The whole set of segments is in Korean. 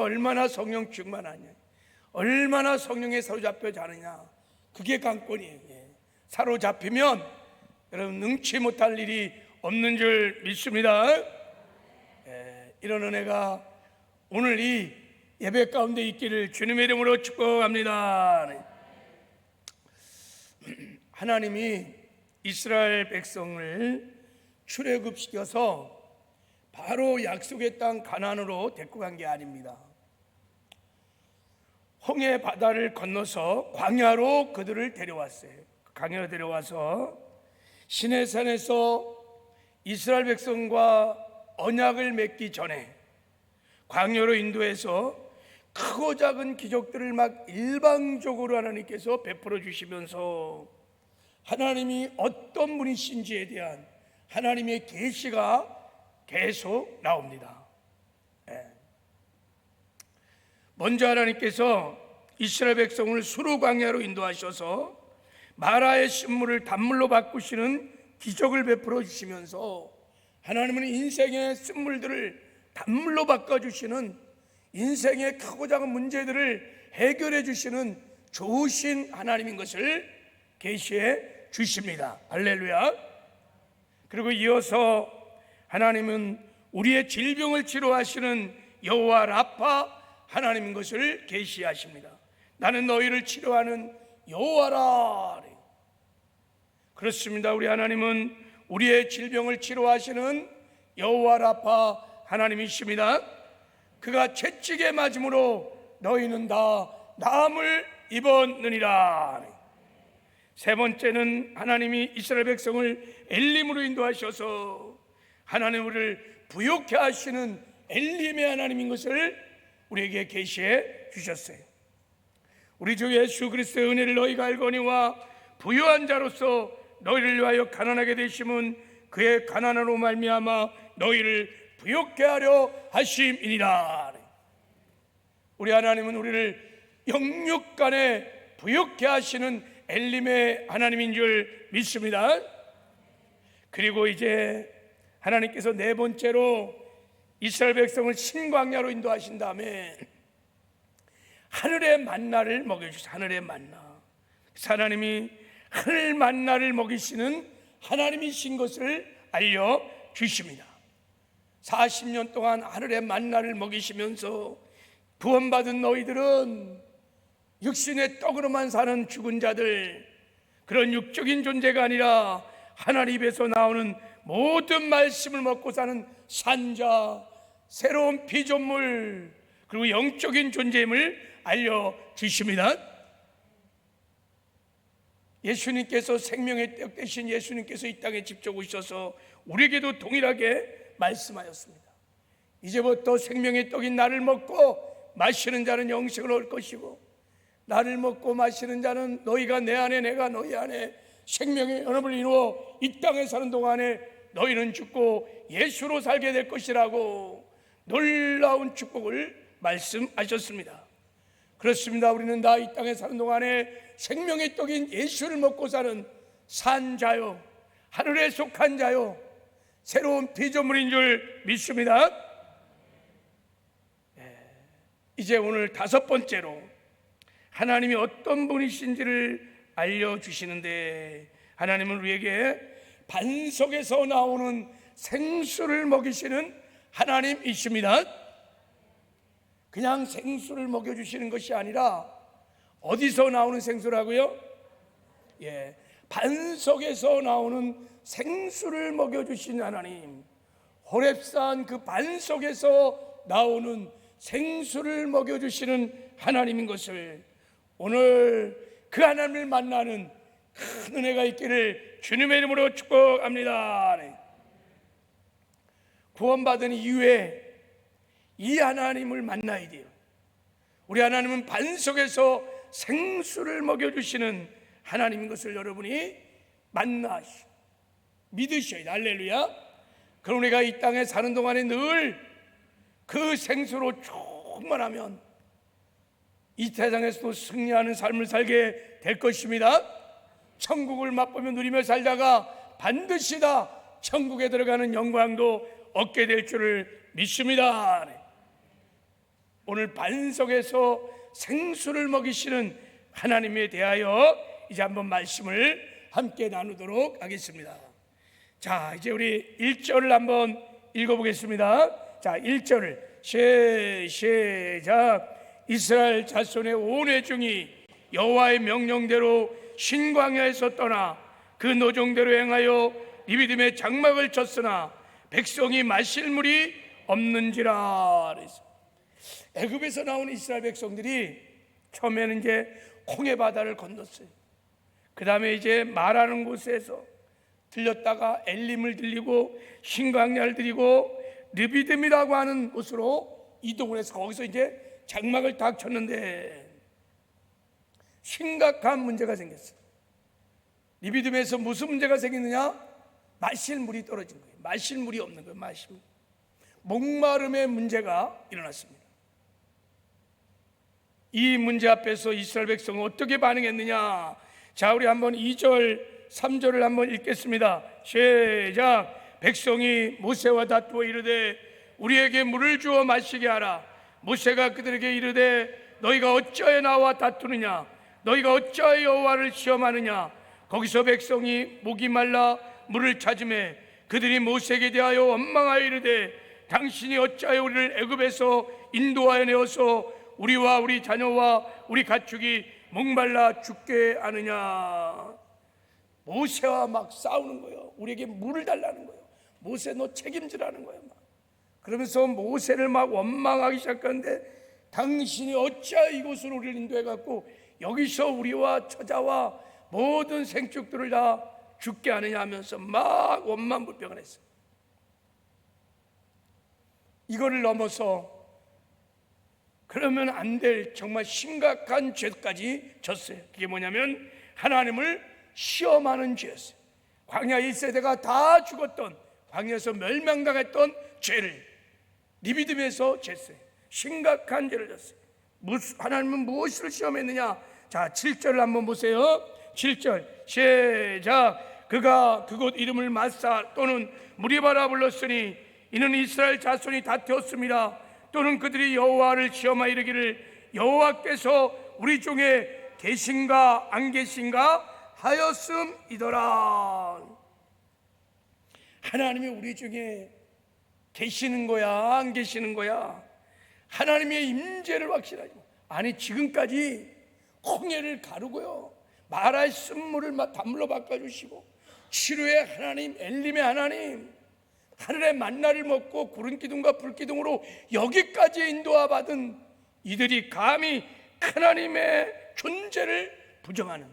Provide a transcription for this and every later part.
얼마나 성령 충만하냐, 얼마나 성령에 사로잡혀 자느냐, 그게 관건이에요. 사로잡히면 여러분 능치 못할 일이 없는 줄 믿습니다. 이런 은혜가 오늘 이 예배 가운데 있기를 주님의 이름으로 축복합니다. 하나님이 이스라엘 백성을 출애굽시켜서 바로 약속의 땅 가나안으로 데리고 간 게 아닙니다. 홍해 바다를 건너서 광야로 그들을 데려왔어요. 광야로 데려와서 시내산에서 이스라엘 백성과 언약을 맺기 전에 광야로 인도해서 크고 작은 기적들을 막 일방적으로 하나님께서 베풀어 주시면서 하나님이 어떤 분이신지에 대한 하나님의 계시가 계속 나옵니다. 먼저 하나님께서 이스라엘 백성을 수르 광야로 인도하셔서 마라의 신물을 단물로 바꾸시는 기적을 베풀어 주시면서 하나님은 인생의 쓴물들을 단물로 바꿔주시는, 인생의 크고 작은 문제들을 해결해 주시는 좋으신 하나님인 것을 계시해 주십니다. 할렐루야. 그리고 이어서 하나님은 우리의 질병을 치료하시는 여호와 라파 하나님인 것을 계시하십니다. 나는 너희를 치료하는 여호와라. 그렇습니다. 우리 하나님은 우리의 질병을 치료하시는 여호와 라파 하나님이십니다. 그가 채찍에 맞음으로 너희는 다 나음을 입었느니라. 세 번째는 하나님이 이스라엘 백성을 엘림으로 인도하셔서 하나님 우리를 부욕해 하시는 엘림의 하나님인 것을 우리에게 계시해 주셨어요. 우리 주 예수 그리스도의 은혜를 너희가 알거니와 부요한 자로서 너희를 위하여 가난하게 되심은 그의 가난으로 말미암아 너희를 부욕해 하려 하심이니라. 우리 하나님은 우리를 영육간에 부욕해 하시는 엘림의 하나님인 줄 믿습니다. 그리고 이제 하나님께서 네 번째로 이스라엘 백성을 신광야로 인도하신 다음에 하늘의 만나를 먹여주셨어요. 하늘의 만나. 하나님이 하늘 만나를 먹이시는 하나님이신 것을 알려주십니다. 40년 동안 하늘의 만나를 먹이시면서 구원받은 너희들은 육신의 떡으로만 사는 죽은 자들, 그런 육적인 존재가 아니라 하나님 입에서 나오는 모든 말씀을 먹고 사는 산자, 새로운 피조물, 그리고 영적인 존재임을 알려주십니다. 예수님께서 생명의 떡 대신 예수님께서 이 땅에 직접 오셔서 우리에게도 동일하게 말씀하였습니다. 이제부터 생명의 떡인 나를 먹고 마시는 자는 영생을 얻을 것이고, 나를 먹고 마시는 자는 너희가 내 안에 내가 너희 안에 생명의 연합을 이루어 이 땅에 사는 동안에 너희는 죽고 예수로 살게 될 것이라고 놀라운 축복을 말씀하셨습니다. 그렇습니다. 우리는 다 이 땅에 사는 동안에 생명의 떡인 예수를 먹고 사는 산자요, 하늘에 속한 자요, 새로운 피조물인 줄 믿습니다. 이제 오늘 다섯 번째로 하나님이 어떤 분이신지를 알려주시는데, 하나님은 우리에게 반석에서 나오는 생수를 먹이시는 하나님이십니다. 그냥 생수를 먹여주시는 것이 아니라 어디서 나오는 생수라고요? 반석에서 나오는 생수를 먹여주신 하나님, 호렙산 그 반석에서 나오는 생수를 먹여주시는 하나님인 것을, 오늘 그 하나님을 만나는 큰 은혜가 있기를 주님의 이름으로 축복합니다. 구원받은 이후에 이 하나님을 만나야 돼요. 우리 하나님은 반석에서 생수를 먹여주시는 하나님인 것을 여러분이 만나시 믿으셔야 돼. 할렐루야. 그럼 우리가 이 땅에 사는 동안에 늘 그 생수로 충만하면 이 세상에서도 승리하는 삶을 살게 될 것입니다. 천국을 맛보며 누리며 살다가 반드시 다 천국에 들어가는 영광도 얻게 될 줄을 믿습니다. 오늘 반석에서 생수를 먹이시는 하나님에 대하여 이제 한번 말씀을 함께 나누도록 하겠습니다. 자, 이제 우리 1절을 한번 읽어보겠습니다. 자, 1절을 시작. 이스라엘 자손의 온 회중이 여호와의 명령대로 신광야에서 떠나 그 노종대로 행하여 리비딤의 장막을 쳤으나 백성이 마실 물이 없는지라. 애굽에서 나온 이스라엘 백성들이 처음에는 이제 홍해 바다를 건넜어요. 그 다음에 이제 말하는 곳에서 들렸다가 엘림을 들리고 신광야를 들리고 르비딤이라고 하는 곳으로 이동을 해서 거기서 이제 장막을 딱 쳤는데 심각한 문제가 생겼어요. 르비딤에서 무슨 문제가 생겼느냐? 마실 물이 떨어진 거예요. 마실 물이 없는 거예요. 마실 물. 목마름의 문제가 일어났습니다. 이 문제 앞에서 이스라엘 백성은 어떻게 반응했느냐? 자, 우리 한번 2절 3절을 한번 읽겠습니다. 시작. 백성이 모세와 다투어 이르되 우리에게 물을 주어 마시게 하라. 모세가 그들에게 이르되 너희가 어찌하여 나와 다투느냐? 너희가 어찌하여 여호와를 시험하느냐? 거기서 백성이 목이 말라 물을 찾으매 그들이 모세에게 대하여 원망하여 이르되 당신이 어찌하여 우리를 애굽에서 인도하여 내어서 우리와 우리 자녀와 우리 가축이 목말라 죽게 하느냐? 모세와 막 싸우는 거예요. 우리에게 물을 달라는 거예요. 모세 너 책임지라는 거예요. 막. 그러면서 모세를 막 원망하기 시작하는데 당신이 어찌하여 이곳으로 우리를 인도해 갖고 여기서 우리와 처자와 모든 생축들을 다 죽게 하느냐 하면서 막 원망불평을 했어요. 이거를 넘어서 그러면 안 될 정말 심각한 죄까지 졌어요. 그게 뭐냐면 하나님을 시험하는 죄였어요. 광야 1세대가 다 죽었던, 광야에서 멸망당했던 죄를 리비딤에서 졌어요. 심각한 죄를 졌어요. 하나님은 무엇을 시험했느냐? 자, 7절을 한번 보세요. 7절 시작. 그가 그곳 이름을 마사 또는 무리바라 불렀으니 이는 이스라엘 자손이 다투었습니다. 또는 그들이 여호와를 시험하여 이르기를 여호와께서 우리 중에 계신가 안 계신가 하였음이더라. 하나님이 우리 중에 계시는 거야 안 계시는 거야? 하나님의 임재를 확신하지. 아니 지금까지 홍해를 가르고요 마라의 쓴물을 단물로 바꿔주시고 치료의 하나님, 엘림의 하나님, 하늘의 만나를 먹고 구름 기둥과 불 기둥으로 여기까지 인도와 받은 이들이 감히 하나님의 존재를 부정하는,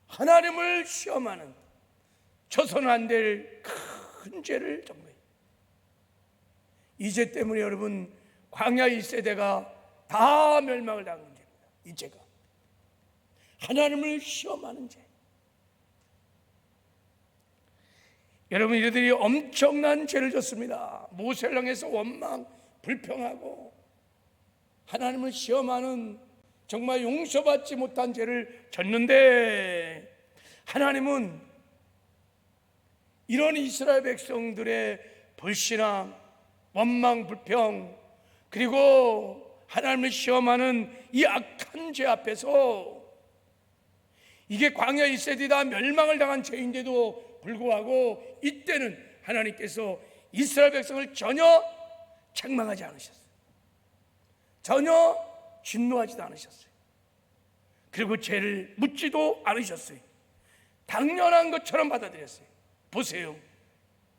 하나님을 시험하는, 져서는 안 될 큰 죄를 전 거예요. 이 죄 때문에 여러분 광야 1세대가 다 멸망을 당한 죄입니다. 이 죄가 하나님을 시험하는 죄. 여러분 이들이 엄청난 죄를 졌습니다. 모세를 향해서 원망, 불평하고 하나님을 시험하는 정말 용서받지 못한 죄를 졌는데 하나님은 이런 이스라엘 백성들의 불신앙, 원망, 불평 그리고 하나님을 시험하는 이 악한 죄 앞에서 이게 광야 1세대다 멸망을 당한 죄인데도 불구하고 이때는 하나님께서 이스라엘 백성을 전혀 책망하지 않으셨어요. 전혀 진노하지도 않으셨어요. 그리고 죄를 묻지도 않으셨어요. 당연한 것처럼 받아들였어요. 보세요.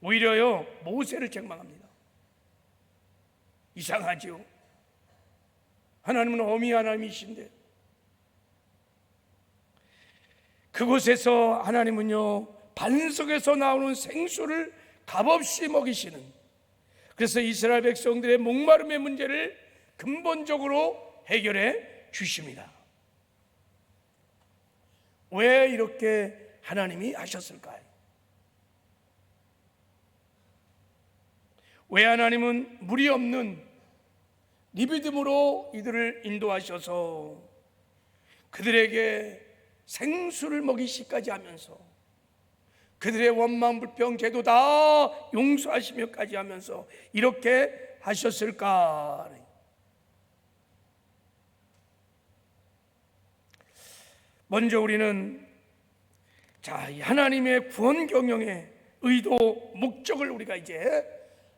오히려요 모세를 책망합니다. 이상하죠? 하나님은 어미 하나님이신데 그곳에서 하나님은요 반석에서 나오는 생수를 값없이 먹이시는, 그래서 이스라엘 백성들의 목마름의 문제를 근본적으로 해결해 주십니다. 왜 이렇게 하나님이 하셨을까요? 왜 하나님은 물이 없는 리비딤으로 이들을 인도하셔서 그들에게 생수를 먹이시까지 하면서 그들의 원망 불평 죄도 다 용서하시며까지 하면서 이렇게 하셨을까? 먼저 우리는 이 하나님의 구원 경영의 의도, 목적을 우리가 이제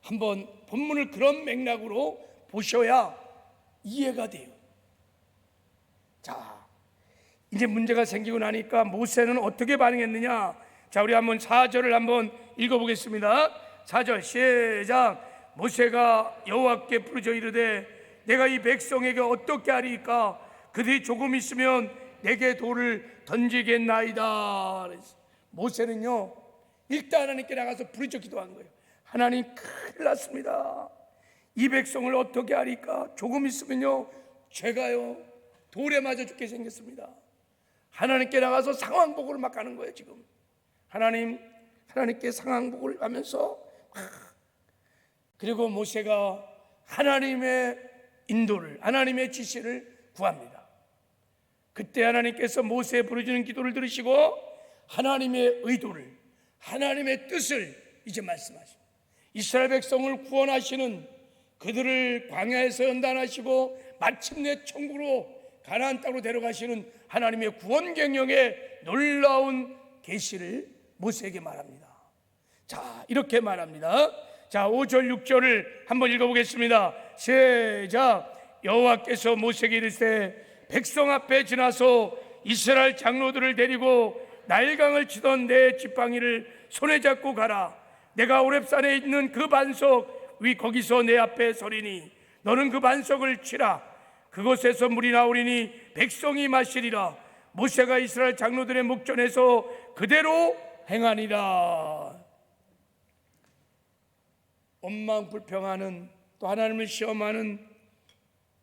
한번 본문을 그런 맥락으로 보셔야 이해가 돼요. 이제 문제가 생기고 나니까 모세는 어떻게 반응했느냐? 우리 한번 4절을 한번 읽어보겠습니다. 4절 시작. 모세가 여호와께 부르짖어 이르되 내가 이 백성에게 어떻게 하리까? 그들이 조금 있으면 내게 돌을 던지겠나이다. 모세는요 일단 하나님께 나가서 부르짖어 기도한 거예요. 하나님, 큰일 났습니다. 이 백성을 어떻게 하리까? 조금 있으면요 제가요 돌에 맞아 죽게 생겼습니다. 하나님께 나가서 상황복을 막 가는 거예요. 지금 하나님께 상황복을 하면서, 그리고 모세가 하나님의 인도를, 하나님의 지시를 구합니다. 그때 하나님께서 모세의 부르짖는 기도를 들으시고 하나님의 의도를, 하나님의 뜻을 이제 말씀하십니다. 이스라엘 백성을 구원하시는, 그들을 광야에서 연단하시고 마침내 천국으로 가나안 땅으로 데려가시는 하나님의 구원 경영의 놀라운 계시를 모세에게 말합니다. 이렇게 말합니다. 5절 6절을 한번 읽어보겠습니다. 시작. 여호와께서 모세에게 이르시되 백성 앞에 지나서 이스라엘 장로들을 데리고 나일강을 치던 내 지팡이를 손에 잡고 가라. 내가 호렙산에 있는 그 반석 위 거기서 내 앞에 서리니 너는 그 반석을 치라. 그곳에서 물이 나오리니 백성이 마시리라. 모세가 이스라엘 장로들의 목전에서 그대로 행하니라. 원망불평하는, 또 하나님을 시험하는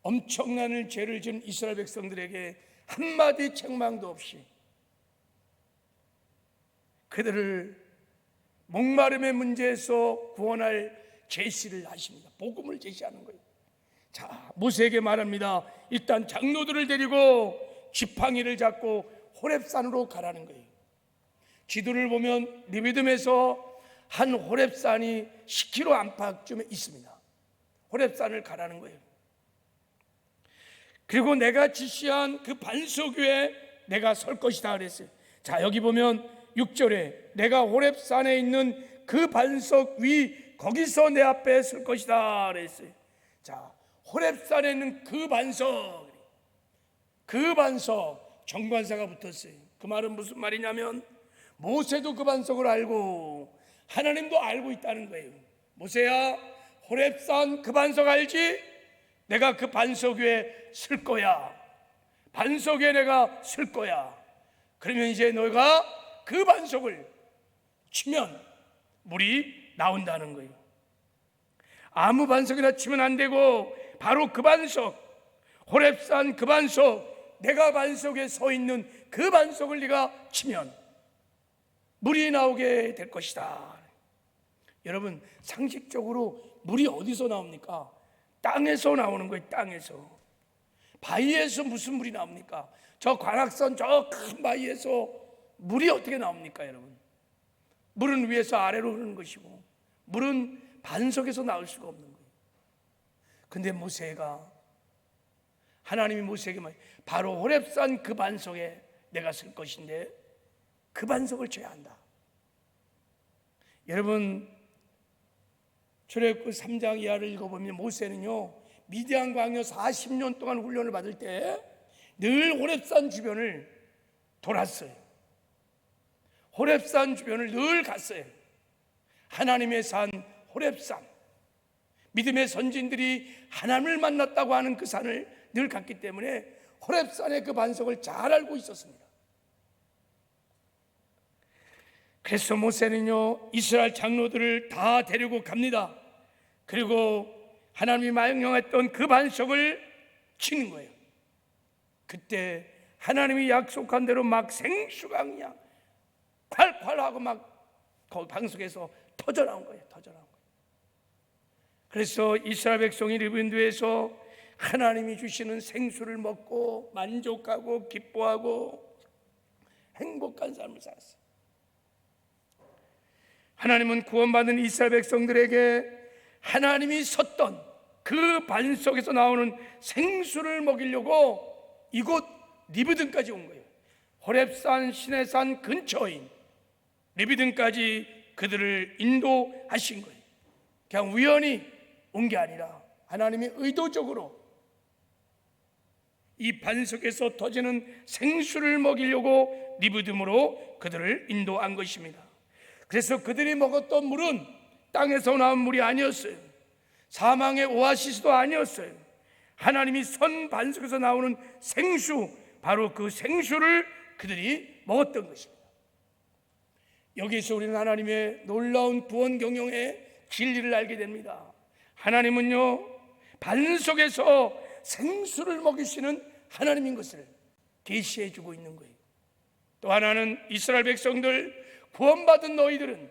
엄청난 죄를 지은 이스라엘 백성들에게 한마디 책망도 없이 그들을 목마름의 문제에서 구원할 제시를 하십니다. 복음을 제시하는 거예요. 모세에게 말합니다. 일단 장로들을 데리고 지팡이를 잡고 호렙산으로 가라는 거예요. 지도를 보면 리비딤에서 한 호렙산이 10km 안팎쯤에 있습니다. 호렙산을 가라는 거예요. 그리고 내가 지시한 그 반석 위에 내가 설 것이다 그랬어요. 여기 보면 6절에 내가 호렙산에 있는 그 반석 위 거기서 내 앞에 설 것이다 그랬어요. 호렙산에 있는 그 반석 정관사가 붙었어요. 그 말은 무슨 말이냐면 모세도 그 반석을 알고 하나님도 알고 있다는 거예요. 모세야, 호렙산 그 반석 알지? 내가 그 반석 위에 설 거야. 반석 위에 내가 설 거야. 그러면 이제 너가 그 반석을 치면 물이 나온다는 거예요. 아무 반석이나 치면 안 되고 바로 그 반석, 호렙산 그 반석, 내가 반석에 서 있는 그 반석을 네가 치면 물이 나오게 될 것이다. 여러분, 상식적으로 물이 어디서 나옵니까? 땅에서 나오는 거예요. 땅에서. 바위에서 무슨 물이 나옵니까? 저 관악산 저 큰 바위에서 물이 어떻게 나옵니까, 여러분? 물은 위에서 아래로 흐르는 것이고 물은 반석에서 나올 수가 없는 거예요. 근데 하나님이 모세에게 바로 호렙산 그 반석에 내가 쓸 것인데 그 반석을 쳐야 한다. 여러분, 출애굽기 3장 이하를 읽어보면 모세는요 미디안 광야 40년 동안 훈련을 받을 때 늘 호렙산 주변을 돌았어요. 호렙산 주변을 늘 갔어요. 하나님의 산 호렙산, 믿음의 선진들이 하나님을 만났다고 하는 그 산을 늘 갔기 때문에 호렙산의 그 반석을 잘 알고 있었습니다. 그래서 모세는요 이스라엘 장로들을 다 데리고 갑니다. 그리고 하나님이 명령했던 그 반석을 치는 거예요. 그때 하나님이 약속한 대로 막 생수가 그냥 콸콸 하고 막 그 반석에서 터져 나온 거예요. 그래서 이스라엘 백성이 리브인도에서 하나님이 주시는 생수를 먹고 만족하고 기뻐하고 행복한 삶을 살았어요. 하나님은 구원받은 이스라엘 백성들에게 하나님이 섰던 그 반석에서 나오는 생수를 먹이려고 이곳 리브딘까지 온 거예요. 호렙산 시내산 근처인 르비딤까지 그들을 인도하신 거예요. 그냥 우연히 온 게 아니라 하나님이 의도적으로 이 반석에서 터지는 생수를 먹이려고 르비딤으로 그들을 인도한 것입니다. 그래서 그들이 먹었던 물은 땅에서 나온 물이 아니었어요. 사망의 오아시스도 아니었어요. 하나님이 선 반석에서 나오는 생수, 바로 그 생수를 그들이 먹었던 것입니다. 여기서 우리는 하나님의 놀라운 구원 경영의 진리를 알게 됩니다. 하나님은요, 반석에서 생수를 먹이시는 하나님인 것을 계시해 주고 있는 거예요. 또 하나는 이스라엘 백성들, 구원받은 너희들은,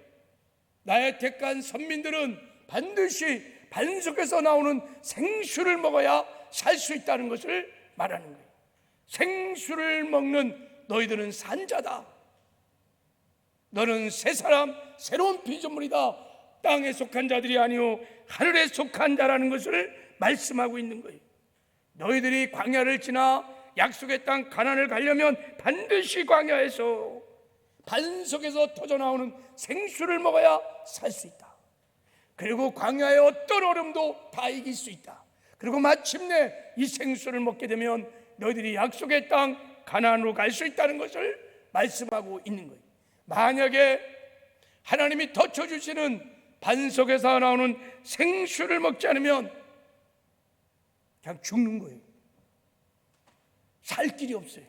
나의 택한 선민들은 반드시 반석에서 나오는 생수를 먹어야 살 수 있다는 것을 말하는 거예요. 생수를 먹는 너희들은 산자다. 너는 새 사람, 새로운 피조물이다. 땅에 속한 자들이 아니오 하늘에 속한 자라는 것을 말씀하고 있는 거예요. 너희들이 광야를 지나 약속의 땅 가나안을 가려면 반드시 광야에서 반석에서 터져나오는 생수를 먹어야 살 수 있다. 그리고 광야의 어떤 얼음도 다 이길 수 있다. 그리고 마침내 이 생수를 먹게 되면 너희들이 약속의 땅 가나안으로 갈 수 있다는 것을 말씀하고 있는 거예요. 만약에 하나님이 덧쳐주시는 반석에서 나오는 생수를 먹지 않으면 그냥 죽는 거예요. 살 길이 없어요.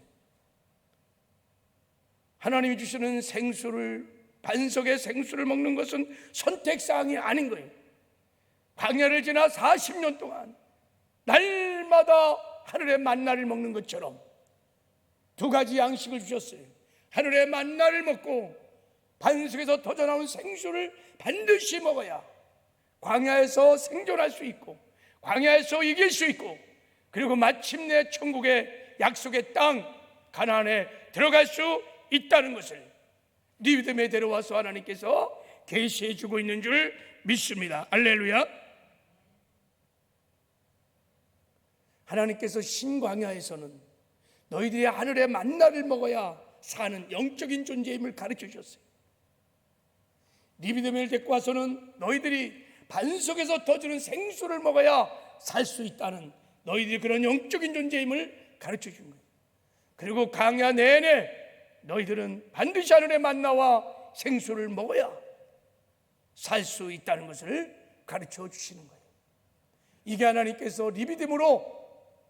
하나님이 주시는 생수를, 반석의 생수를 먹는 것은 선택사항이 아닌 거예요. 광야를 지나 40년 동안 날마다 하늘의 만나를 먹는 것처럼 두 가지 양식을 주셨어요. 하늘의 만나를 먹고 반석에서 터져나온 생수를 반드시 먹어야 광야에서 생존할 수 있고, 광야에서 이길 수 있고, 그리고 마침내 천국의 약속의 땅 가나안에 들어갈 수 있다는 것을 르비딤에 데려와서 하나님께서 계시해 주고 있는 줄 믿습니다. 할렐루야. 하나님께서 신광야에서는 너희들이 하늘의 만나를 먹어야 사는 영적인 존재임을 가르쳐 주셨어요. 르비딤을 데리고 와서는 너희들이 반석에서 터지는 생수를 먹어야 살 수 있다는, 너희들이 그런 영적인 존재임을 가르쳐 준 거예요. 그리고 광야 내내 너희들은 반드시 하늘의 만나와 생수를 먹어야 살 수 있다는 것을 가르쳐 주시는 거예요. 이게 하나님께서 르비딤으로,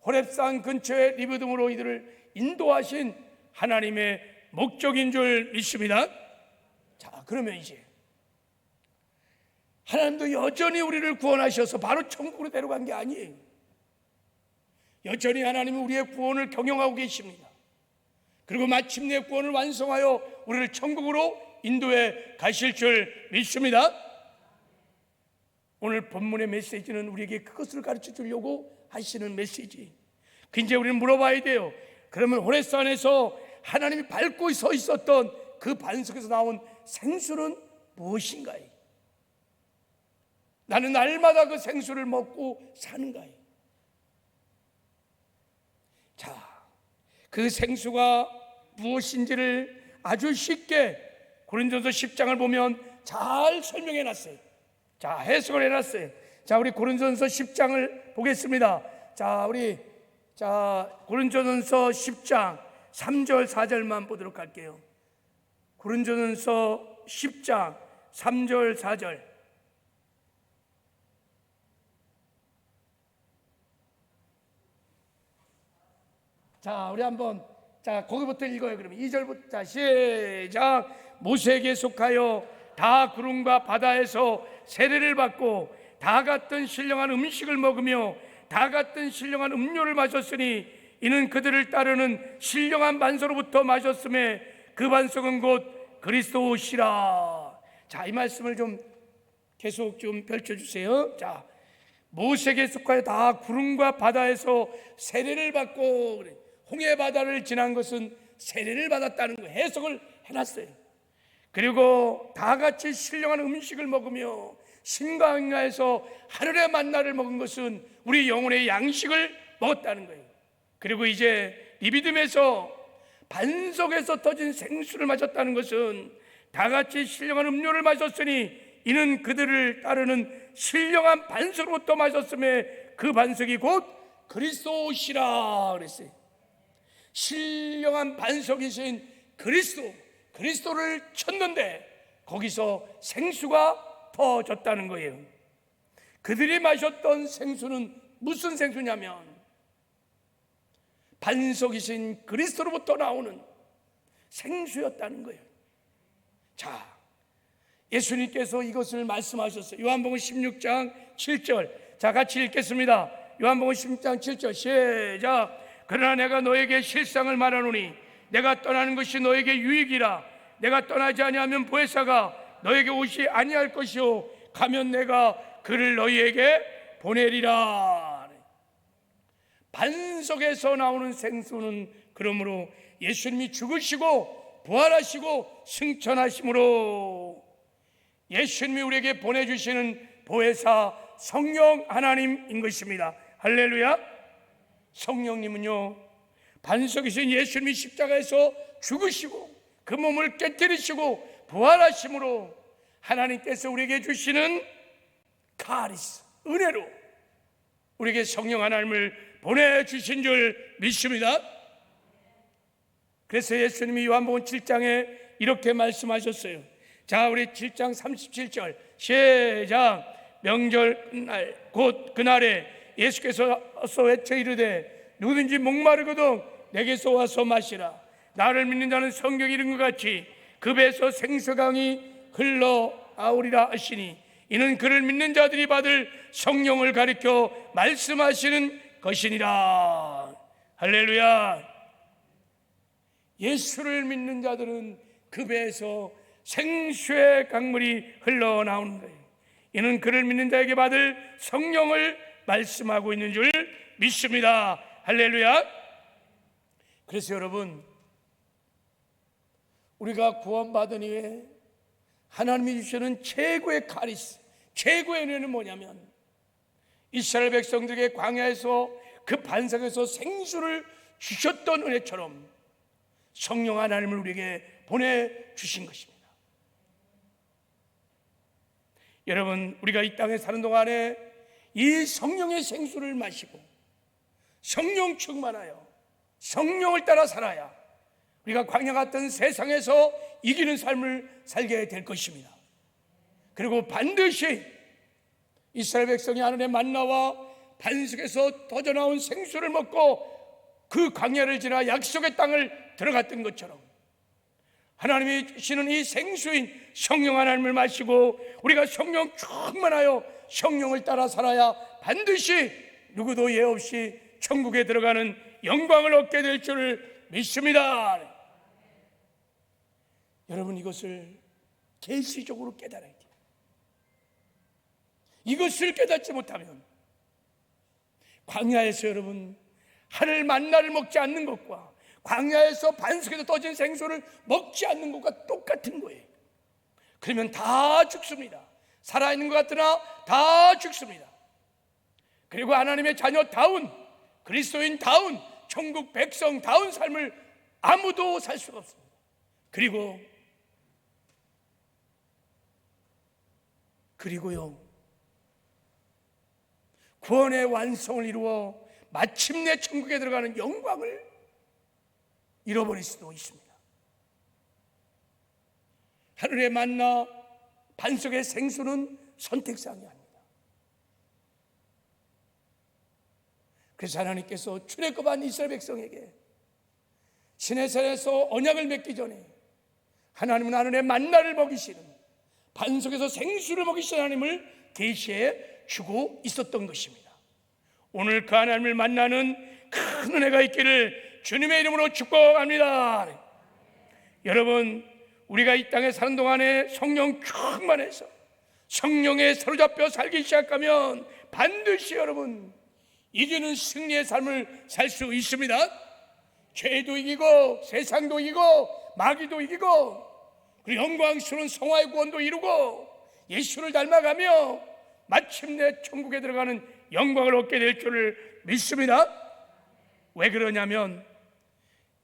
호렙산 근처의 르비딤으로 이들을 인도하신 하나님의 목적인 줄 믿습니다. 자, 그러면 이제 하나님도 여전히 우리를 구원하셔서 바로 천국으로 데려간 게 아니에요. 여전히 하나님은 우리의 구원을 경영하고 계십니다. 그리고 마침내 구원을 완성하여 우리를 천국으로 인도해 가실 줄 믿습니다. 오늘 본문의 메시지는 우리에게 그것을 가르쳐 주려고 하시는 메시지. 이제 우리는 물어봐야 돼요. 그러면 호렙산에서 하나님이 밟고 서 있었던 그 반석에서 나온 생수는 무엇인가요? 나는 날마다 그 생수를 먹고 사는가요? 자, 그 생수가 무엇인지를 아주 쉽게 고린도서 10장을 보면 잘 설명해 놨어요. 자, 해석을 해놨어요. 자, 우리 고린도서 10장을 보겠습니다. 고린도전서 10장 3절 4절만 보도록 할게요. 고린도전서 10장 3절 4절. 자, 우리 한번 거기부터 읽어요. 그러면 2절부터 시작. 모세에게 속하여 다 구름과 바다에서 세례를 받고 다 같은 신령한 음식을 먹으며 다 같은 신령한 음료를 마셨으니 이는 그들을 따르는 신령한 반석으로부터 마셨음에 그 반석은 곧 그리스도시라. 자, 이 말씀을 좀 계속 좀 펼쳐주세요. 자, 모세에게 속하여 다 구름과 바다에서 세례를 받고, 홍해 바다를 지난 것은 세례를 받았다는 거 해석을 해놨어요. 그리고 다 같이 신령한 음식을 먹으며 신광야에서 하늘의 만나를 먹은 것은 우리 영혼의 양식을 먹었다는 거예요. 그리고 이제 르비딤에서 반석에서 터진 생수를 마셨다는 것은 다 같이 신령한 음료를 마셨으니 이는 그들을 따르는 신령한 반석으로부터 마셨음에 그 반석이 곧 그리스도시라 그랬어요. 신령한 반석이신 그리스도를 쳤는데 거기서 생수가 터졌다는 거예요. 그들이 마셨던 생수는 무슨 생수냐면 반석이신 그리스도로부터 나오는 생수였다는 거예요. 자, 예수님께서 이것을 말씀하셨어요. 요한복음 16장 7절. 자, 같이 읽겠습니다. 요한복음 16장 7절 시작. 그러나 내가 너에게 실상을 말하노니 내가 떠나는 것이 너에게 유익이라. 내가 떠나지 아니하면 보혜사가 너에게 오지 아니할 것이요 가면 내가 그를 너희에게 보내리라. 반석에서 나오는 생수는 그러므로 예수님이 죽으시고 부활하시고 승천하심으로 예수님이 우리에게 보내주시는 보혜사 성령 하나님인 것입니다. 할렐루야. 성령님은요, 반석이신 예수님이 십자가에서 죽으시고 그 몸을 깨뜨리시고 부활하심으로 하나님께서 우리에게 주시는 카리스, 은혜로 우리에게 성령 하나님을 보내주신 줄 믿습니다. 그래서 예수님이 요한복음 7장에 이렇게 말씀하셨어요. 자, 우리 7장 37절 시작. 명절날 곧 그날에 예수께서 외쳐 이르되 누구든지 목마르거든 내게서 와서 마시라. 나를 믿는 자는 성경이 이른 것 같이 그 배에서 생수강이 흘러나오리라 하시니 이는 그를 믿는 자들이 받을 성령을 가리켜 말씀하시는 것이니라. 할렐루야. 예수를 믿는 자들은 그 배에서 생수의 강물이 흘러나오는 거예요. 이는 그를 믿는 자에게 받을 성령을 말씀하고 있는 줄 믿습니다. 할렐루야. 그래서 여러분, 우리가 구원받은 이후에 하나님이 주시는 최고의 카리스, 최고의 은혜는 뭐냐면 이스라엘 백성들에게 광야에서 그 반석에서 생수를 주셨던 은혜처럼 성령 하나님을 우리에게 보내주신 것입니다. 여러분, 우리가 이 땅에 사는 동안에 이 성령의 생수를 마시고 성령 충만하여 성령을 따라 살아야 우리가 광야 같은 세상에서 이기는 삶을 살게 될 것입니다. 그리고 반드시 이스라엘 백성이 하늘의 만나와 반석에서 터져나온 생수를 먹고 그 광야를 지나 약속의 땅을 들어갔던 것처럼 하나님이 주시는 이 생수인 성령 하나님을 마시고 우리가 성령 충만하여 성령을 따라 살아야 반드시 누구도 예 없이 천국에 들어가는 영광을 얻게 될 줄을 믿습니다. 여러분, 이것을 계시적으로 깨달아야 돼요. 이것을 깨닫지 못하면 광야에서 여러분 하늘 만나를 먹지 않는 것과 광야에서 반석에서 떠진 생수를 먹지 않는 것과 똑같은 거예요. 그러면 다 죽습니다. 살아있는 것 같으나 다 죽습니다. 그리고 하나님의 자녀다운 그리스도인다운 천국 백성다운 삶을 아무도 살 수가 없습니다. 그리고요 구원의 완성을 이루어 마침내 천국에 들어가는 영광을 잃어버릴 수도 있습니다. 하늘의 만나 반석의 생수는 선택사항이 아닙니다. 그래서 하나님께서 출애굽한 이스라엘 백성에게 시내산에서 언약을 맺기 전에 하나님은 하늘의 만나를 먹이시는 반석에서 생수를 먹이시는 하나님을 계시해 주고 있었던 것입니다. 오늘 그 하나님을 만나는 큰 은혜가 있기를 주님의 이름으로 축복합니다. 여러분, 우리가 이 땅에 사는 동안에 성령 충만해서 성령에 사로잡혀 살기 시작하면 반드시 여러분 이기는 승리의 삶을 살 수 있습니다. 죄도 이기고 세상도 이기고 마귀도 이기고 그리고 영광스러운 성화의 구원도 이루고 예수를 닮아가며 마침내 천국에 들어가는 영광을 얻게 될 줄을 믿습니다. 왜 그러냐면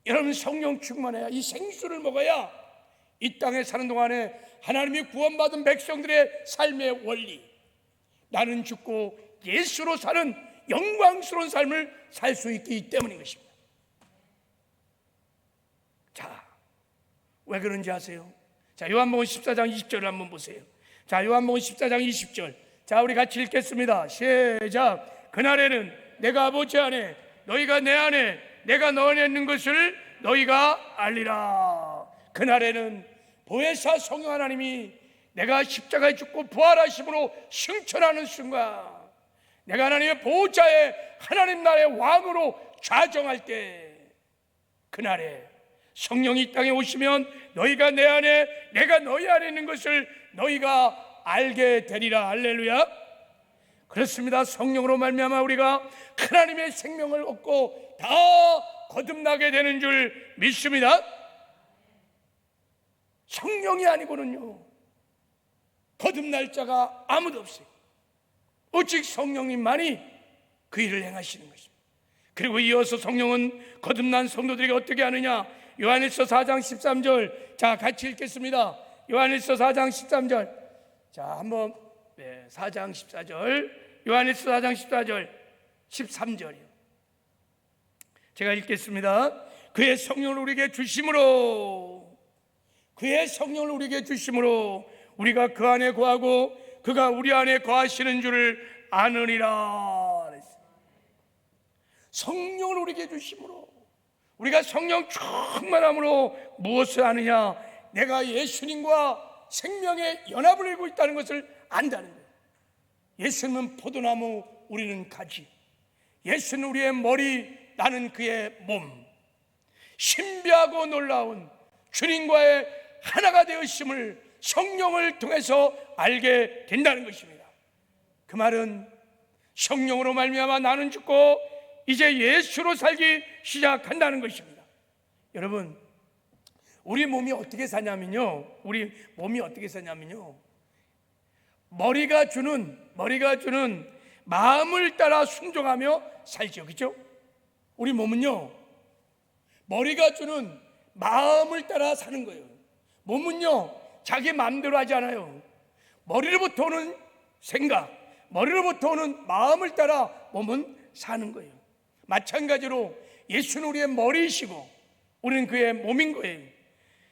여러분, 성령 충만해야, 이 생수를 먹어야 이 땅에 사는 동안에 하나님이 구원받은 백성들의 삶의 원리, 나는 죽고 예수로 사는 영광스러운 삶을 살 수 있기 때문인 것입니다. 자, 왜 그런지 아세요? 자, 요한복음 14장 20절을 한번 보세요. 자, 요한복음 14장 20절. 자, 우리 같이 읽겠습니다. 시작. 그날에는 내가 아버지 안에, 너희가 내 안에, 내가 너 안에 있는 것을 너희가 알리라. 그날에는 보혜사 성령 하나님이 내가 십자가에 죽고 부활하심으로 승천하는 순간, 내가 하나님의 보호자의 하나님 나라의 왕으로 좌정할 때, 그날에 성령이 이 땅에 오시면 너희가 내 안에, 내가 너희 안에 있는 것을 너희가 알게 되리라. 할렐루야. 그렇습니다. 성령으로 말미암아 우리가 하나님의 생명을 얻고 다 거듭나게 되는 줄 믿습니다. 성령이 아니고는요, 거듭날 자가 아무도 없어요. 오직 성령님만이 그 일을 행하시는 것입니다. 그리고 이어서 성령은 거듭난 성도들에게 어떻게 하느냐? 요한일서 4장 13절. 자, 같이 읽겠습니다. 요한일서 4장 13절. 자, 한번 4장 14절. 요한일서 4장 14절 13절이요. 제가 읽겠습니다. 그의 성령을 우리에게 주심으로, 그의 성령을 우리에게 주심으로 우리가 그 안에 거하고 그가 우리 안에 거하시는 줄을 아느니라. 성령을 우리에게 주심으로, 우리가 성령 충만함으로 무엇을 아느냐? 내가 예수님과 생명의 연합을 이루고 있다는 것을 안다는 거예요. 예수님은 포도나무, 우리는 가지. 예수는 우리의 머리, 나는 그의 몸. 신비하고 놀라운 주님과의 하나가 되었음을 성령을 통해서 알게 된다는 것입니다. 그 말은 성령으로 말미암아 나는 죽고 이제 예수로 살기 시작한다는 것입니다. 여러분, 우리 몸이 어떻게 사냐면요, 머리가 주는 마음을 따라 순종하며 살죠. 그렇죠? 우리 몸은요, 머리가 주는 마음을 따라 사는 거예요. 몸은요, 자기 마음대로 하지 않아요. 머리로부터 오는 생각, 머리로부터 오는 마음을 따라 몸은 사는 거예요. 마찬가지로 예수는 우리의 머리이시고 우리는 그의 몸인 거예요.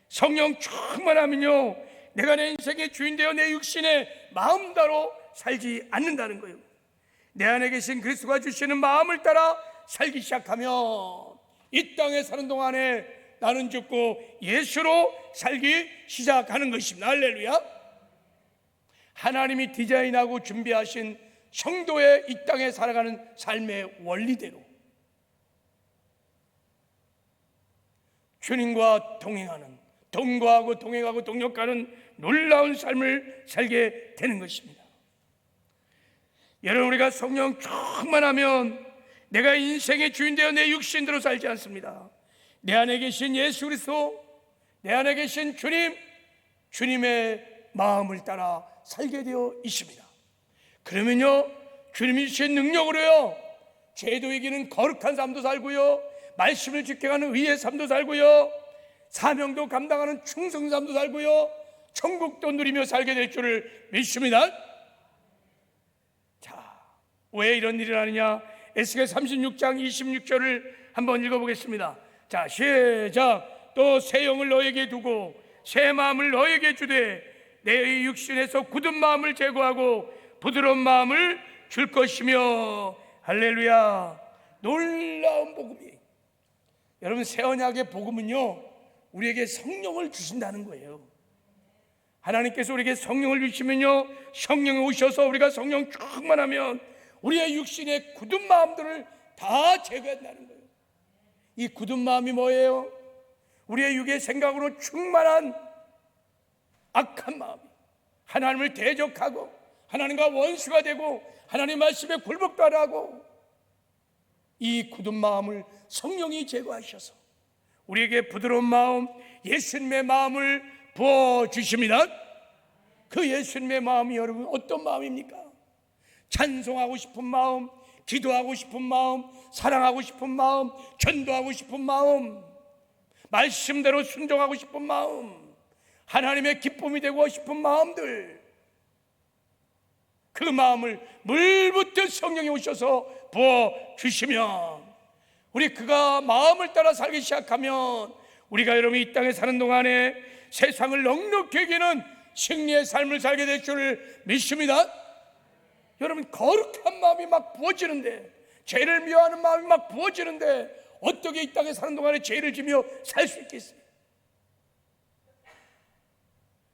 성령 충만하면요, 내가 내 인생의 주인 되어 내 육신의 마음대로 살지 않는다는 거예요. 내 안에 계신 그리스도가 주시는 마음을 따라 살기 시작하면 이 땅에 사는 동안에 나는 죽고 예수로 살기 시작하는 것입니다. 할렐루야. 하나님이 디자인하고 준비하신 성도의 이 땅에 살아가는 삶의 원리대로 주님과 동행하는, 동거하고 동행하고 동역하는 놀라운 삶을 살게 되는 것입니다. 여러분, 우리가 성령 충만하면 내가 인생의 주인 되어 내 육신대로 살지 않습니다. 내 안에 계신 예수 그리스도, 내 안에 계신 주님, 주님의 마음을 따라 살게 되어 있습니다. 그러면요, 주님이 주신 능력으로요, 죄도 이기는 거룩한 삶도 살고요, 말씀을 지켜가는 의의 삶도 살고요, 사명도 감당하는 충성 삶도 살고요, 천국도 누리며 살게 될 줄을 믿습니다. 자, 왜 이런 일을 하느냐? 에스겔 36장 26절을 한번 읽어보겠습니다. 자, 시작. 또 새 영을 너에게 두고 새 마음을 너에게 주되 내 육신에서 굳은 마음을 제거하고 부드러운 마음을 줄 것이며. 할렐루야. 놀라운 복음이, 여러분, 새 언약의 복음은요, 우리에게 성령을 주신다는 거예요. 하나님께서 우리에게 성령을 주시면요, 성령이 오셔서 우리가 성령 충만하면 우리의 육신의 굳은 마음들을 다 제거한다는 거예요. 이 굳은 마음이 뭐예요? 우리의 육의 생각으로 충만한 악한 마음, 하나님을 대적하고 하나님과 원수가 되고 하나님 말씀에 굴복도 안 하고, 이 굳은 마음을 성령이 제거하셔서 우리에게 부드러운 마음, 예수님의 마음을 부어주십니다. 그 예수님의 마음이 여러분 어떤 마음입니까? 찬송하고 싶은 마음, 기도하고 싶은 마음, 사랑하고 싶은 마음, 전도하고 싶은 마음, 말씀대로 순종하고 싶은 마음, 하나님의 기쁨이 되고 싶은 마음들, 그 마음을 물붓듯 성령이 오셔서 부어주시면, 우리 그가 마음을 따라 살기 시작하면, 우리가 여러분 이 땅에 사는 동안에 세상을 넉넉히 이기는 승리의 삶을 살게 될 줄 믿습니다. 여러분, 거룩한 마음이 막 부어지는데, 죄를 미워하는 마음이 막 부어지는데 어떻게 이 땅에 사는 동안에 죄를 지며 살 수 있겠어요?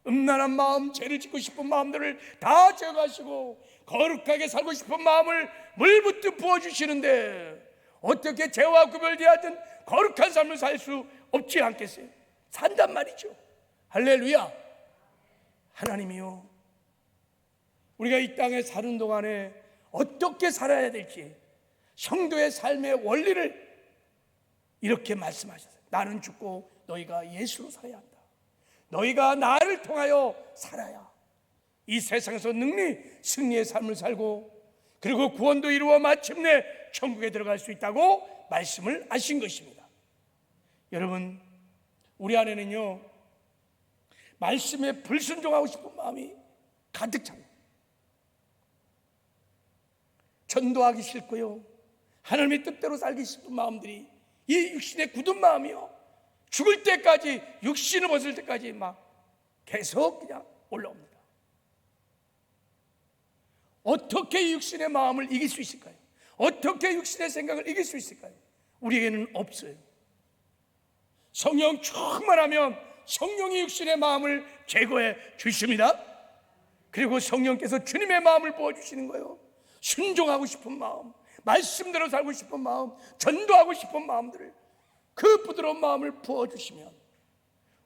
음란한 마음, 죄를 짓고 싶은 마음들을 다 제거하시고 거룩하게 살고 싶은 마음을 물붓듯 부어주시는데 어떻게 죄와 구별되어야든 거룩한 삶을 살 수 없지 않겠어요? 산단 말이죠. 할렐루야. 하나님이요, 우리가 이 땅에 사는 동안에 어떻게 살아야 될지 성도의 삶의 원리를 이렇게 말씀하셨어요. 나는 죽고 너희가 예수로 살아야 한다. 너희가 나를 통하여 살아야 이 세상에서 능히 승리의 삶을 살고 그리고 구원도 이루어 마침내 천국에 들어갈 수 있다고 말씀을 하신 것입니다. 여러분, 우리 안에는요, 말씀에 불순종하고 싶은 마음이 가득 찹니다. 전도하기 싫고요, 하나님의 뜻대로 살기 싶은 마음들이, 이 육신의 굳은 마음이요, 죽을 때까지, 육신을 벗을 때까지 막 계속 그냥 올라옵니다. 어떻게 이 육신의 마음을 이길 수 있을까요? 어떻게 육신의 생각을 이길 수 있을까요? 우리에게는 없어요. 성령 충만하면 성령이 육신의 마음을 제거해 주십니다. 그리고 성령께서 주님의 마음을 부어주시는 거예요. 순종하고 싶은 마음, 말씀대로 살고 싶은 마음, 전도하고 싶은 마음들을, 그 부드러운 마음을 부어주시면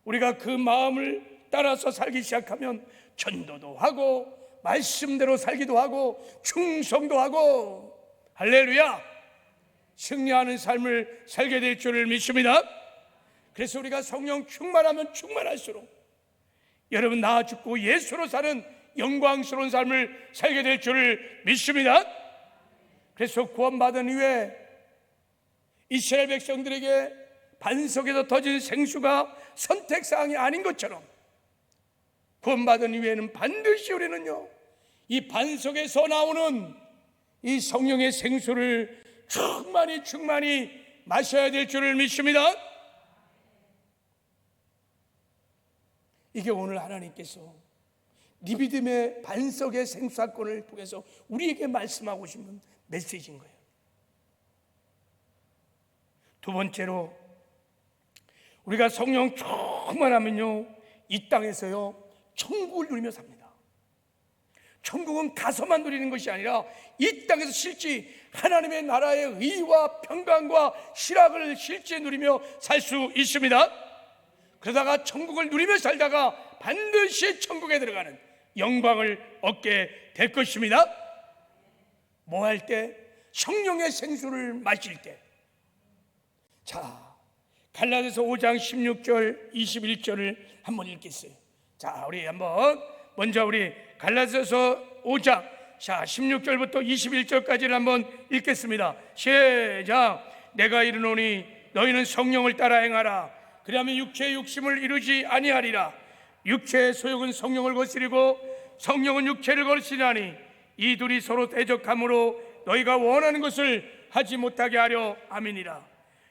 우리가 그 마음을 따라서 살기 시작하면 전도도 하고 말씀대로 살기도 하고 충성도 하고, 할렐루야, 승리하는 삶을 살게 될 줄을 믿습니다. 그래서 우리가 성령 충만하면 충만할수록 여러분, 나 죽고 예수로 사는 영광스러운 삶을 살게 될 줄을 믿습니다. 그래서 구원받은 이후에 이스라엘 백성들에게 반석에서 터진 생수가 선택사항이 아닌 것처럼 구원받은 이후에는 반드시 우리는요, 이 반석에서 나오는 이 성령의 생수를 충만히 마셔야 될 줄을 믿습니다. 이게 오늘 하나님께서 리비딤의 반석의 생수사건을 통해서 우리에게 말씀하고 싶은 메시지인 거예요. 두 번째로, 우리가 성령 충만하면요, 이 땅에서요 천국을 누리며 삽니다. 천국은 가서만 누리는 것이 아니라 이 땅에서 실제 하나님의 나라의 의와 평강과 실학을 실제 누리며 살 수 있습니다. 그러다가 천국을 누리며 살다가 반드시 천국에 들어가는 영광을 얻게 될 것입니다. 뭐 할 때? 성령의 생수를 마실 때. 자, 갈라디아서 5장 16절 21절을 한번 읽겠어요. 자, 우리 한번 먼저 우리 갈라디아서 5장 16절부터 21절까지를 한번 읽겠습니다. 시작. 내가 이르노니 너희는 성령을 따라 행하라. 그리하면 육체의 욕심을 이루지 아니하리라. 육체의 소욕은 성령을 거스리고 성령은 육체를 거스리나니 이 둘이 서로 대적함으로 너희가 원하는 것을 하지 못하게 하려 함이니라.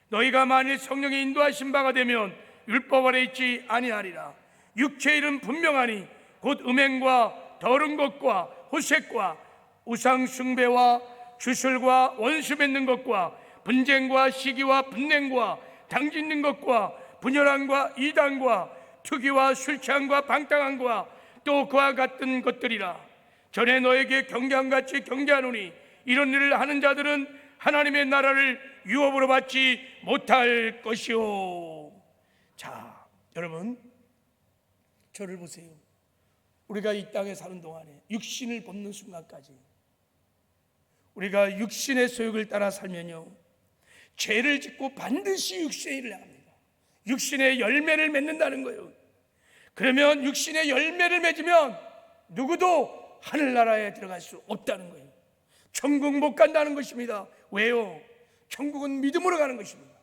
너희가 만일 성령의 인도하신 바가 되면 율법 아래 있지 아니하리라. 육체의 일은 분명하니 곧 음행과 더러운 것과 호색과 우상 숭배와 주술과 원수 맺는 것과 분쟁과 시기와 분냉과 당짓는 것과 분열함과 이단과 투기와 술취함과 방탕함과 또 그와 같은 것들이라. 전에 너에게 경계함같이 경계하노니 이런 일을 하는 자들은 하나님의 나라를 유업으로 받지 못할 것이오. 자, 여러분, 저를 보세요. 우리가 이 땅에 사는 동안에 육신을 벗는 순간까지 우리가 육신의 소욕을 따라 살면요, 죄를 짓고 반드시 육신의 일을 합니다. 육신의 열매를 맺는다는 거예요. 그러면 육신의 열매를 맺으면 누구도 하늘나라에 들어갈 수 없다는 거예요. 천국 못 간다는 것입니다. 왜요? 천국은 믿음으로 가는 것입니다.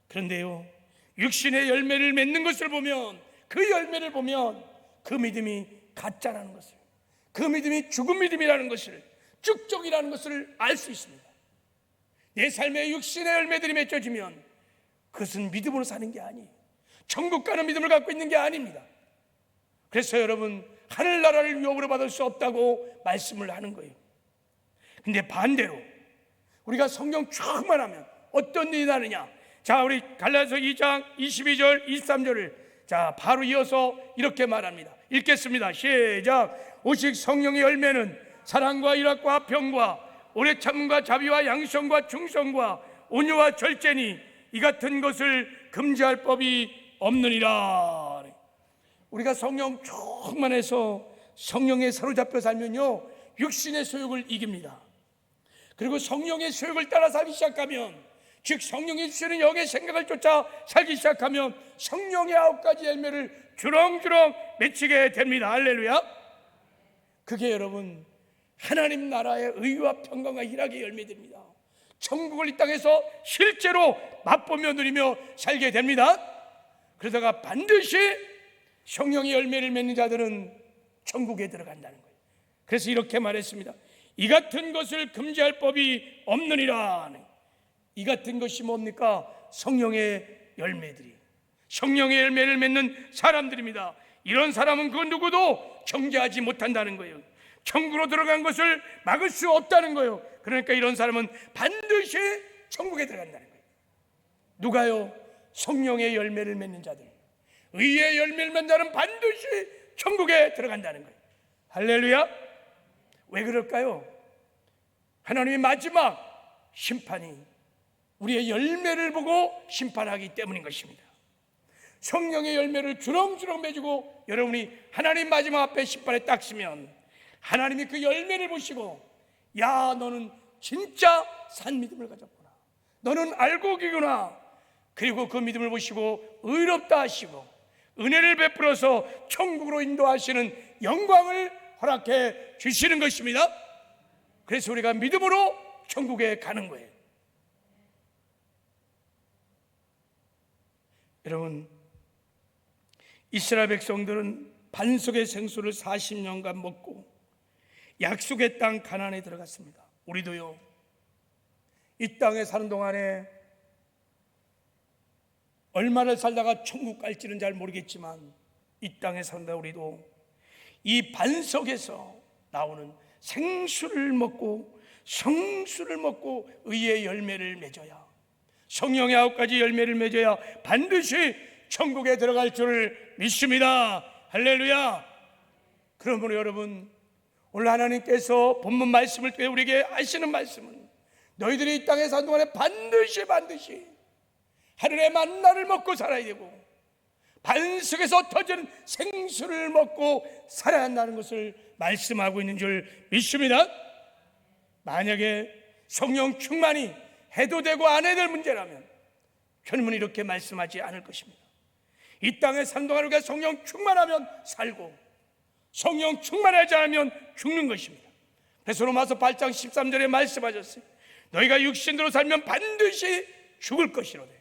그런데요, 육신의 열매를 맺는 것을 보면, 그 열매를 보면 그 믿음이 가짜라는 것을, 그 믿음이 죽은 믿음이라는 것을, 쭉적이라는 것을 알 수 있습니다. 내 삶에 육신의 열매들이 맺혀지면 그것은 믿음으로 사는 게 아니에요. 천국 가는 믿음을 갖고 있는 게 아닙니다. 그래서 여러분, 하늘나라를 유업으로 받을 수 없다고 말씀을 하는 거예요. 근데 반대로 우리가 성령 충만하면 어떤 일이 나느냐? 자, 우리 갈라디아서 2장 22절 23절을 자 바로 이어서 이렇게 말합니다. 읽겠습니다. 시작. 오직 성령의 열매는 사랑과 일학과 평과 오래 참음과 자비와 양성과 충성과 온유와 절제니 이 같은 것을 금지할 법이 없느니라. 우리가 성령 충만해서 성령에 사로잡혀 살면요, 육신의 소욕을 이깁니다. 그리고 성령의 소욕을 따라 살기 시작하면, 즉 성령이 주시는 영의 생각을 쫓아 살기 시작하면 성령의 9가지 열매를 주렁주렁 맺히게 됩니다. 할렐루야. 그게 여러분 하나님 나라의 의와 평강과 희락의 열매됩니다. 천국을 이 땅에서 실제로 맛보며 누리며 살게 됩니다. 그러다가 반드시 성령의 열매를 맺는 자들은 천국에 들어간다는 거예요. 그래서 이렇게 말했습니다. 이 같은 것을 금지할 법이 없느니라. 이 같은 것이 뭡니까? 성령의 열매들이, 성령의 열매를 맺는 사람들입니다. 이런 사람은 그 누구도 정죄하지 못한다는 거예요. 천국으로 들어간 것을 막을 수 없다는 거예요. 그러니까 이런 사람은 반드시 천국에 들어간다는 거예요. 누가요? 성령의 열매를 맺는 자들, 의의 열매를 맺는 자는 반드시 천국에 들어간다는 거예요. 할렐루야. 왜 그럴까요? 하나님의 마지막 심판이 우리의 열매를 보고 심판하기 때문인 것입니다. 성령의 열매를 주렁주렁 맺고 여러분이 하나님 마지막 앞에 심판에 딱 서면 하나님이 그 열매를 보시고, 야, 너는 진짜 산 믿음을 가졌구나, 너는 알고 계구나. 그리고 그 믿음을 보시고 의롭다 하시고 은혜를 베풀어서 천국으로 인도하시는 영광을 허락해 주시는 것입니다. 그래서 우리가 믿음으로 천국에 가는 거예요. 여러분, 이스라엘 백성들은 반석의 생수를 40년간 먹고 약속의 땅 가나안에 들어갔습니다. 우리도요, 이 땅에 사는 동안에 얼마를 살다가 천국 갈지는 잘 모르겠지만 이 땅에 산다 우리도 이 반석에서 나오는 생수를 먹고 성수를 먹고 의의 열매를 맺어야, 성령의 9가지 열매를 맺어야 반드시 천국에 들어갈 줄을 믿습니다. 할렐루야. 그러므로 여러분, 오늘 하나님께서 본문 말씀을 통해 우리에게 하시는 말씀은 너희들이 이 땅에 사는 동안에 반드시 하늘의 만나를 먹고 살아야 되고 반석에서 터지는 생수를 먹고 살아야 한다는 것을 말씀하고 있는 줄 믿습니다. 만약에 성령 충만이 해도 되고 안 해도 될 문제라면 주님은 이렇게 말씀하지 않을 것입니다. 이 땅에 사는 동안 우리가 성령 충만하면 살고 성령 충만하지 않으면 죽는 것입니다. 그래서 로마서 8장 13절에 말씀하셨어요. 너희가 육신으로 살면 반드시 죽을 것이로되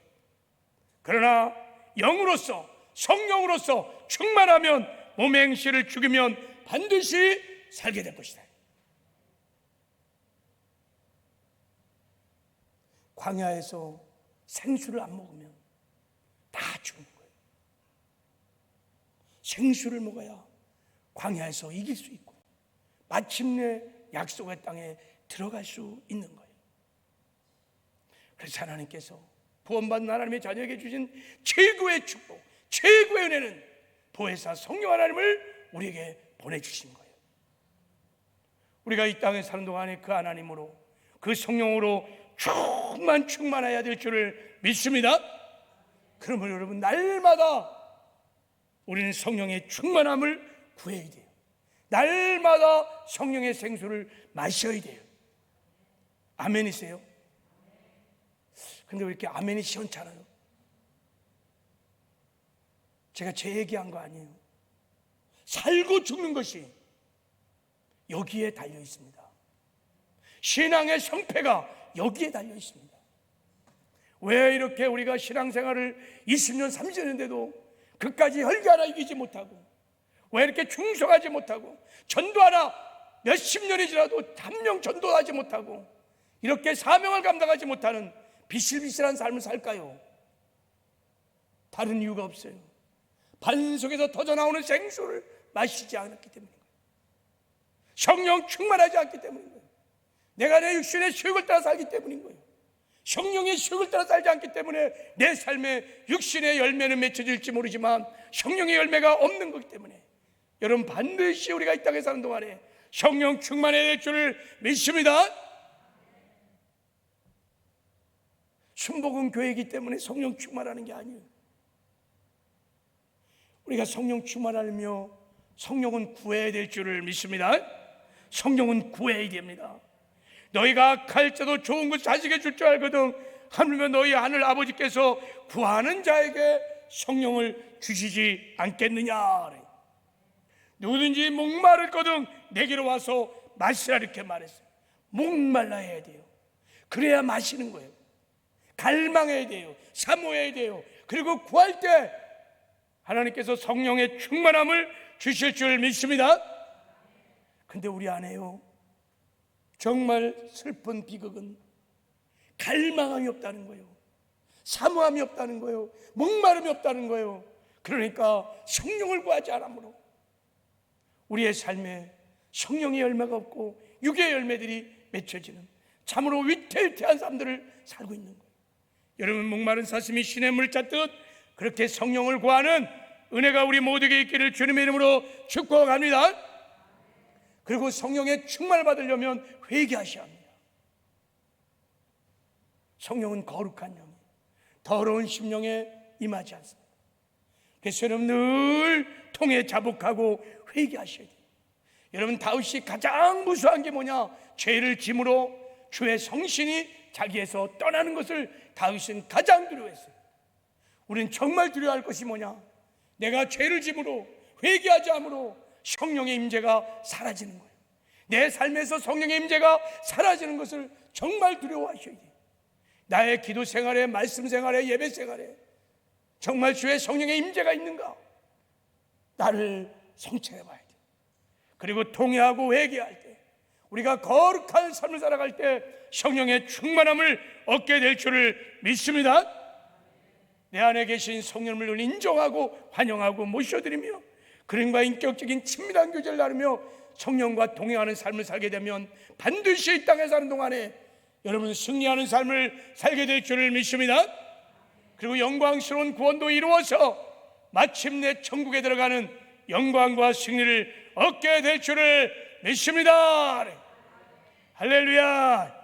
그러나 영으로서 성령으로서 충만하면 몸의 행실을 죽이면 반드시 살게 될 것이다. 광야에서 생수를 안 먹으면 다 죽는 거예요. 생수를 먹어야 광야에서 이길 수 있고 마침내 약속의 땅에 들어갈 수 있는 거예요. 그래서 하나님께서 구원받는 하나님의 자녀에게 주신 최고의 축복, 최고의 은혜는 보혜사 성령 하나님을 우리에게 보내주신 거예요. 우리가 이 땅에 사는 동안에 그 하나님으로, 그 성령으로 충만해야 될 줄을 믿습니다. 그러면 여러분, 날마다 우리는 성령의 충만함을 구해야 돼요. 날마다 성령의 생수를 마셔야 돼요. 아멘이세요? 근데 왜 이렇게 아멘이 시원찮아요? 제가 제 얘기한 거 아니에요. 살고 죽는 것이 여기에 달려 있습니다. 신앙의 성패가 여기에 달려 있습니다. 왜 이렇게 우리가 신앙생활을 20년 30년 돼도 그까지 혈기 하나 이기지 못하고, 왜 이렇게 충성하지 못하고, 전도 하나 몇십 년이 지나도 한 명 전도하지 못하고, 이렇게 사명을 감당하지 못하는 비실비실한 삶을 살까요? 다른 이유가 없어요. 반 속에서 터져나오는 생수를 마시지 않았기 때문입니다. 성령 충만하지 않기 때문인 거예요. 내가 내 육신의 수욕을 따라 살기 때문인 거예요. 성령의 수욕을 따라 살지 않기 때문에 내 삶에 육신의 열매는 맺혀질지 모르지만 성령의 열매가 없는 거기 때문에, 여러분 반드시 우리가 이 땅에 사는 동안에 성령 충만해야 될 줄을 믿습니다. 순복음 교회이기 때문에 성령 충만하는 게 아니에요. 우리가 성령 충만하며 성령은 구해야 될 줄을 믿습니다. 성령은 구해야 됩니다. 너희가 악할지라도 좋은 것 자식에 줄 줄 알거든 하물며 너희 하늘 아버지께서 구하는 자에게 성령을 주시지 않겠느냐. 누구든지 목마르거든 내게로 와서 마시라 이렇게 말했어요. 목말라야 돼요. 그래야 마시는 거예요. 갈망해야 돼요. 사모해야 돼요. 그리고 구할 때 하나님께서 성령의 충만함을 주실 줄 믿습니다. 근데 우리 안에요, 정말 슬픈 비극은 갈망함이 없다는 거예요. 사모함이 없다는 거예요. 목마름이 없다는 거예요. 그러니까 성령을 구하지 않으므로 우리의 삶에 성령의 열매가 없고 육의 열매들이 맺혀지는 참으로 위태위태한 삶들을 살고 있는 거예요. 여러분, 목마른 사슴이 신의 물 찾듯 그렇게 성령을 구하는 은혜가 우리 모두에게 있기를 주님의 이름으로 축복합니다. 그리고 성령의 충만을 받으려면 회개하셔야 합니다. 성령은 거룩한 영이 더러운 심령에 임하지 않습니다. 그래서 여러분 늘 통에 자복하고 회개하셔야 돼요. 여러분, 다윗이 가장 무서워한 게 뭐냐? 죄를 짐으로 주의 성신이 자기에서 떠나는 것을 다윗은 가장 두려워했어요. 우리는 정말 두려워할 것이 뭐냐? 내가 죄를 짐으로 회개하지 않으므로 성령의 임재가 사라지는 거예요. 내 삶에서 성령의 임재가 사라지는 것을 정말 두려워하셔야 돼요. 나의 기도 생활에, 말씀 생활에, 예배 생활에 정말 주의 성령의 임재가 있는가? 나를 성찰해 봐야 돼요. 그리고 통회하고 회개할 때, 우리가 거룩한 삶을 살아갈 때 성령의 충만함을 얻게 될 줄을 믿습니다. 내 안에 계신 성령을 인정하고 환영하고 모셔드리며 그림과 인격적인 친밀한 교제를 나누며 성령과 동행하는 삶을 살게 되면 반드시 이 땅에 사는 동안에 여러분 승리하는 삶을 살게 될 줄을 믿습니다. 그리고 영광스러운 구원도 이루어서 마침내 천국에 들어가는 영광과 승리를 얻게 될 줄을 믿습니다. 할렐루야.